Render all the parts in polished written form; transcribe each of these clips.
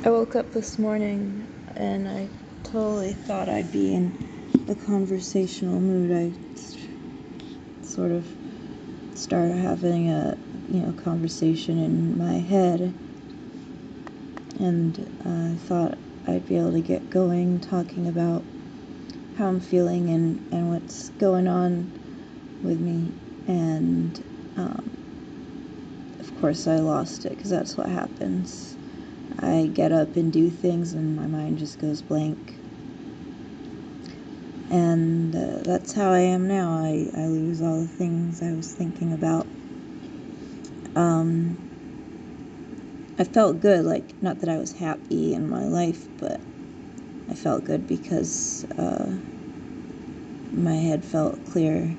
I woke up this morning and I totally thought I'd be in a conversational mood. I sort of started having a conversation in my head, and I thought I'd be able to get going talking about how I'm feeling and what's going on with me. And of course I lost it, because that's what happens. I get up and do things and my mind just goes blank. And that's how I am now. I lose all the things I was thinking about. I felt good, like, not that I was happy in my life, but I felt good because my head felt clear.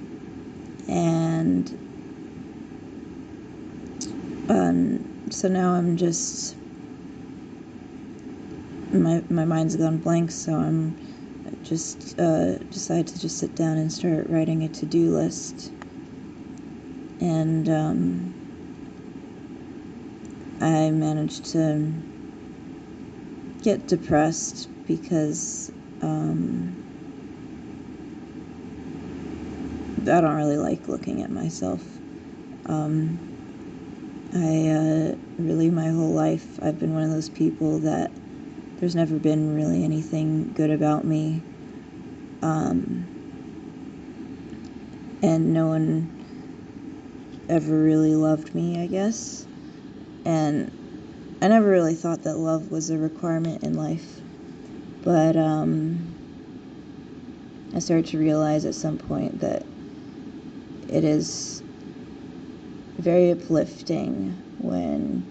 And so now I'm just, my mind's gone blank, so I'm just decided to just sit down and start writing a to-do list. And I managed to get depressed because I don't really like looking at myself. Really, my whole life, I've been one of those people that there's never been really anything good about me. And no one ever really loved me, I guess. And I never really thought that love was a requirement in life. But I started to realize at some point that it is very uplifting when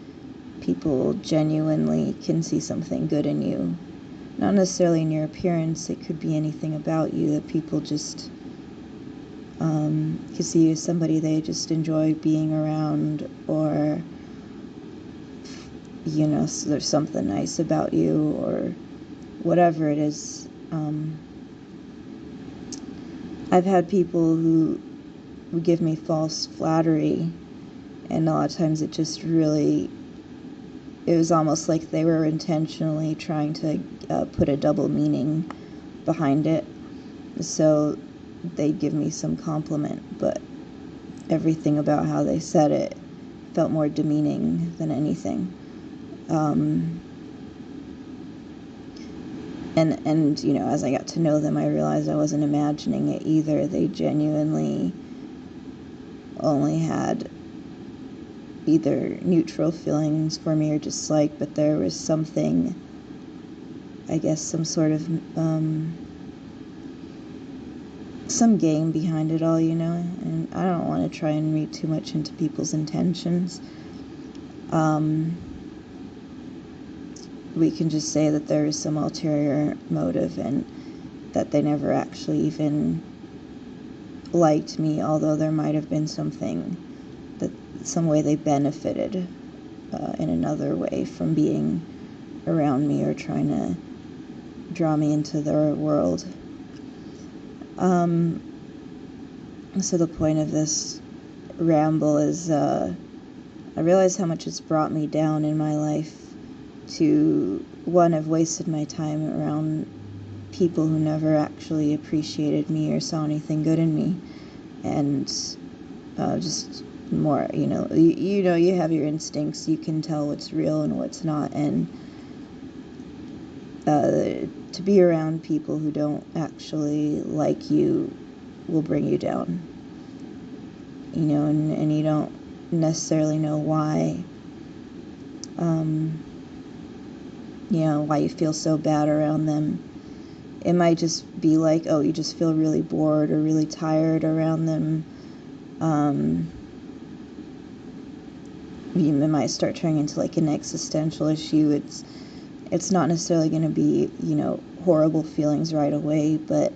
people genuinely can see something good in you. Not necessarily in your appearance, it could be anything about you, that people just can see you as somebody they just enjoy being around, or so there's something nice about you, or whatever it is. I've had people who give me false flattery, and a lot of times it was almost like they were intentionally trying to put a double meaning behind it. So they'd give me some compliment, but everything about how they said it felt more demeaning than anything. And as I got to know them, I realized I wasn't imagining it either. They genuinely only had either neutral feelings for me or dislike, but there was something, I guess, some sort of some game behind it all, and I don't want to try and read too much into people's intentions. We can just say that there is some ulterior motive, and that they never actually even liked me, although there might have been some way they benefited in another way from being around me or trying to draw me into their world. So the point of this ramble is I realize how much it's brought me down in my life to, one, I've wasted my time around people who never actually appreciated me or saw anything good in me, and just more, you have your instincts, you can tell what's real and what's not, and to be around people who don't actually like you will bring you down, and you don't necessarily know why. Why you feel so bad around them. It might just be like, oh, you just feel really bored or really tired around them. It might start turning into like an existential issue. It's not necessarily going to be, horrible feelings right away, but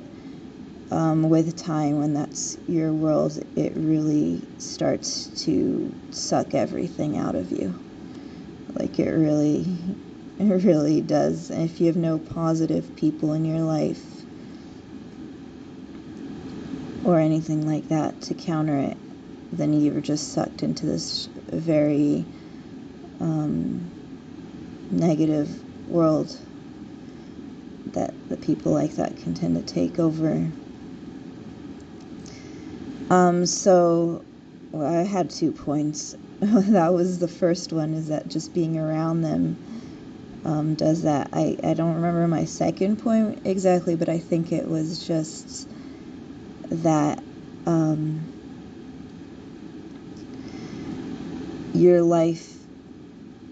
with time, when that's your world, it really starts to suck everything out of you. Like, it really does. And if you have no positive people in your life or anything like that to counter it, then you're just sucked into this very negative world that the people like that can tend to take over. So I had 2 points. That was the first one, is that just being around them does that. I don't remember my second point exactly, but I think it was just that your life,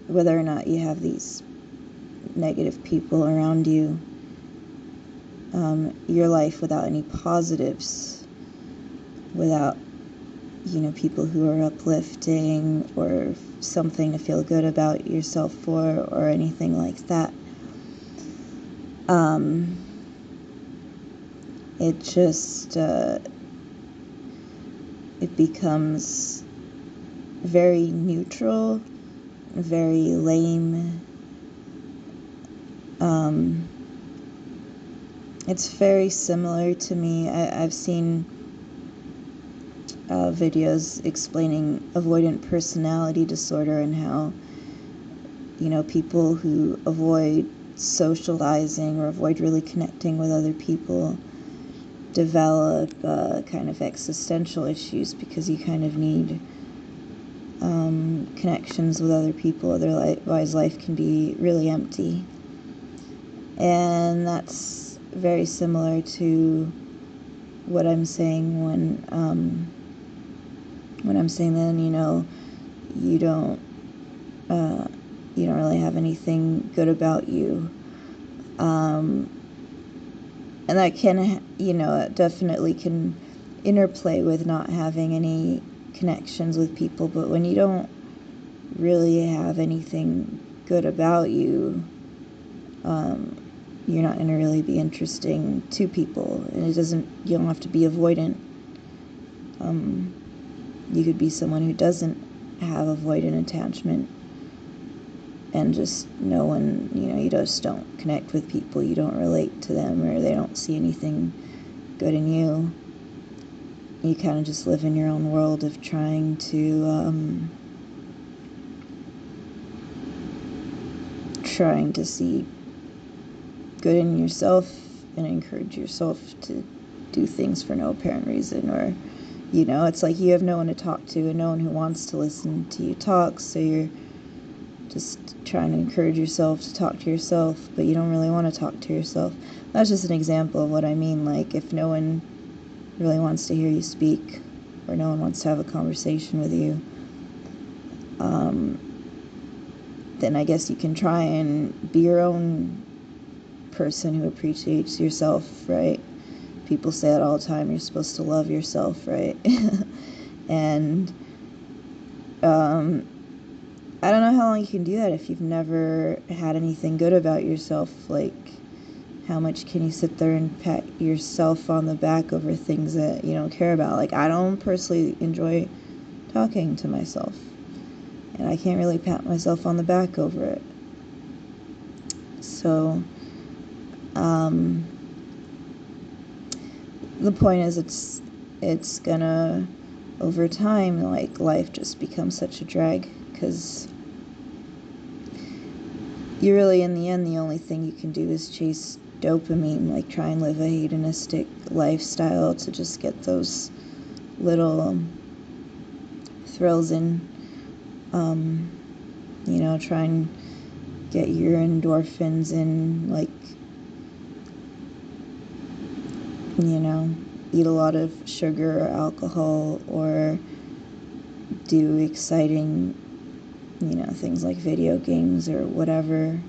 whether or not you have these negative people around you, your life without any positives, without, people who are uplifting or something to feel good about yourself for, or anything like that, it just, it becomes very neutral, very lame. It's very similar to me. I've seen videos explaining avoidant personality disorder, and how, people who avoid socializing or avoid really connecting with other people develop kind of existential issues, because you kind of need connections with other people, otherwise life can be really empty. And that's very similar to what I'm saying when I'm saying then, you don't really have anything good about you. And that can, it definitely can interplay with not having any connections with people. But when you don't really have anything good about you, you're not going to really be interesting to people. And you don't have to be avoidant. You could be someone who doesn't have avoidant attachment, and just no one, you just don't connect with people, you don't relate to them, or they don't see anything good in you. You kind of just live in your own world of trying to see good in yourself and encourage yourself to do things for no apparent reason. Or, it's like you have no one to talk to and no one who wants to listen to you talk, so you're just trying to encourage yourself to talk to yourself, but you don't really want to talk to yourself. That's just an example of what I mean. Like, if no one really wants to hear you speak, or no one wants to have a conversation with you, then I guess you can try and be your own person who appreciates yourself, right? People say it all the time, you're supposed to love yourself, right? And I don't know how long you can do that if you've never had anything good about yourself. Like, how much can you sit there and pat yourself on the back over things that you don't care about? Like, I don't personally enjoy talking to myself, and I can't really pat myself on the back over it. So, the point is, it's gonna, over time, like, life just becomes such a drag, because you really, in the end, the only thing you can do is chase dopamine, like try and live a hedonistic lifestyle to just get those little thrills in, try and get your endorphins in, like, eat a lot of sugar or alcohol, or do exciting, things like video games or whatever,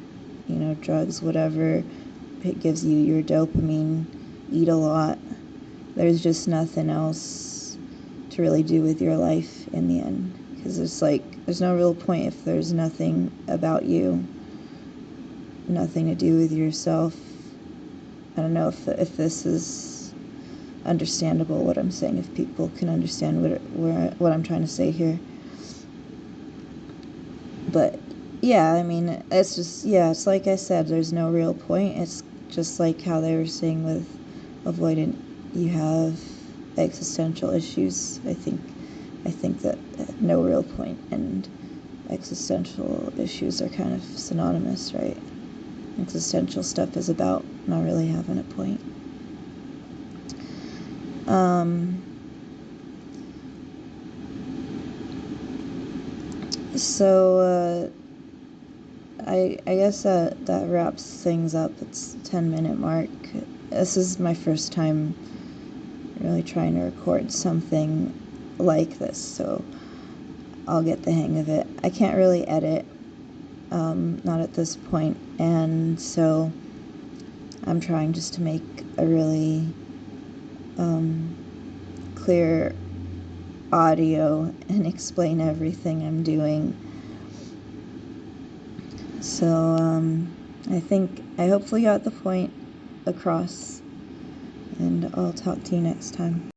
drugs, whatever. It gives you your dopamine. Eat a lot. There's just nothing else to really do with your life in the end, because there's no real point if there's nothing about you, nothing to do with yourself. I don't know if this is understandable, what I'm saying, if people can understand what I'm trying to say here. But yeah, I mean, it's just, it's like I said, there's no real point. It's just like how they were saying with avoidant, you have existential issues. I think that no real point and existential issues are kind of synonymous, right? existential stuff is about, not really having a point. I guess that wraps things up. It's 10-minute mark. This is my first time really trying to record something like this, so I'll get the hang of it. I can't really edit, not at this point, and so I'm trying just to make a really clear audio and explain everything I'm doing. So I hopefully got the point across, and I'll talk to you next time.